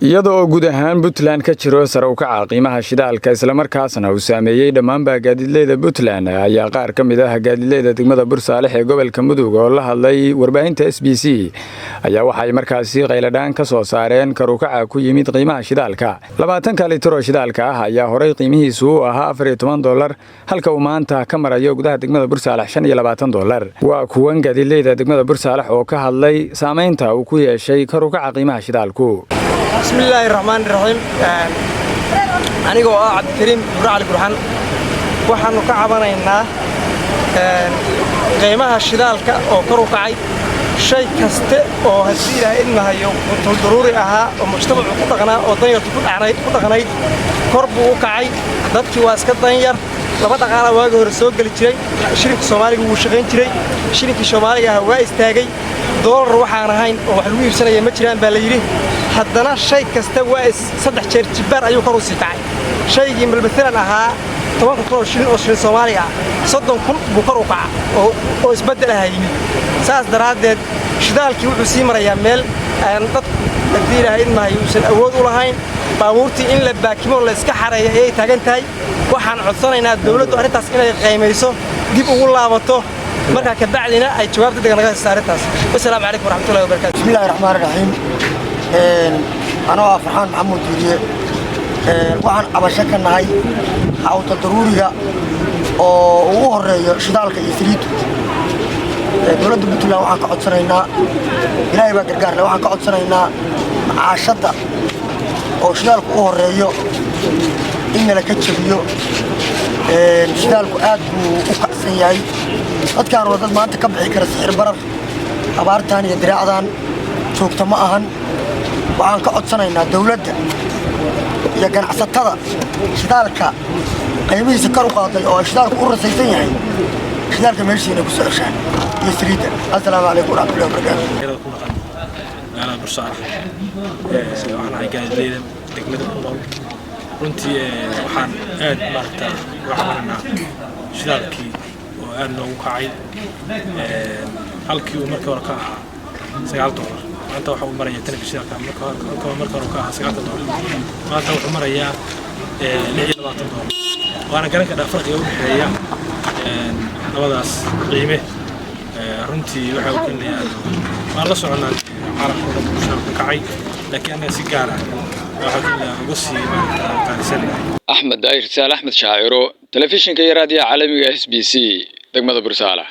iyadoo guud ahaan Puntland ka jiro sare u kaca qiimaha shidaalka isla markaasna uu saameeyay dhammaan gaadiidleyda Puntland ayaa qaar ka mid ah gaadiidleyda degmada Bursaalix ee gobolka Mudug oo la hadlay warbaahinta SBC ayaa waxay markaasi qayladaan ka soo saareen kor u kaca ku yimid qiimaha shidaalka 20 litir oo shidaalka ah ayaa horay qiimihiisu ahaa $14 halka uu maanta ka marayo gudaha degmada Bursaalix $25 waa kuwan gaadiidleyda degmada Bursaalix oo ka hadlay saameynta uu ku yeeshay kor u kaca qiimaha shidaalku. بسم الله الرحمن الرحيم أنا عبد الكريم برعلي برحان وحنا كعبنا قيمها الشدال أو كرو كعي شيء كست أو هسيرة إنها يوم ضروري أها ومجتمع قطعنا أو ضير تكون عنايد قطعنا كرب وكعي ضد كواسك ضير لما تقال واجه الرسول قال تري شركة الصومالي وشغين تري شركة الصومالي هواء استاجي دولار وحنا هين وحلوين سنة يمترين باليري haddana shay kasta waa saddex jeer jibaar ayuu kor u sii kacay shaygii malbadan ahaa 10 shilin oo shilin Soomaali ah 30 buu kor u kacay oo isbedel ah yimid saas daraadeed shidaalkii wuxuu sii marayaa meel aan dad diilahay in ma ayuusan awood u lahayn baabuurtii in la baakimo la iska xareeyo ay taagan tahay waxaan codsanaynaa dawladdu arrintaas inay qiimayso dib ugu laabato marka ka bacdina ay jawaab degdeg naga saartaas wassalaamu calaykum waraxmatullaahi wabarakaatuh bismillaahir rahmaanir rahiim أنا فرحان محمود جديد وعن أبشكنا هاي أو تضرورية أو هرية شدالك يسريد دولة بتولا وعن قعد سنينا بلاي بقرقار لو عن قعد سنينا عشرة أو شدالك هرية إن لك تشبيه شدالك آد وقعسياي أذكر وضد ما أنت كبحي كرسير برر أبارتاني درعدان شوكت معهن وعن قعد سنينا دولة يا ganacsatada shidaalka qiimihiisa kor u qaaday oo shidaalku u rasaysan yahay shidaalka meeshiina ku soo ceshaan iyo saliida assalaamu calaykum waraxmatullaahi wabarakaatuh أنا برصالح أنا قاعد دقمة الأول runtii waxaan aad maarta waxbarana shidaalkii oo aad loogu kacay halkii uu markii hore ka ahaa $9 maanta waxa uu marayaa tan shidaalka markii hore ka ahaa $9 maanta wuxuu marayaa $26 waana garan ka farqiga u dhexeeya labadaas qiime runtii waxa uu keenayaa waan la soconaa caalamka uu shidaalka kacay laakiin anaga si gaar ah أحمد داير سال أحمد شاعرو تلفزيون كيراديا عالمي SBC دقمة برسالة.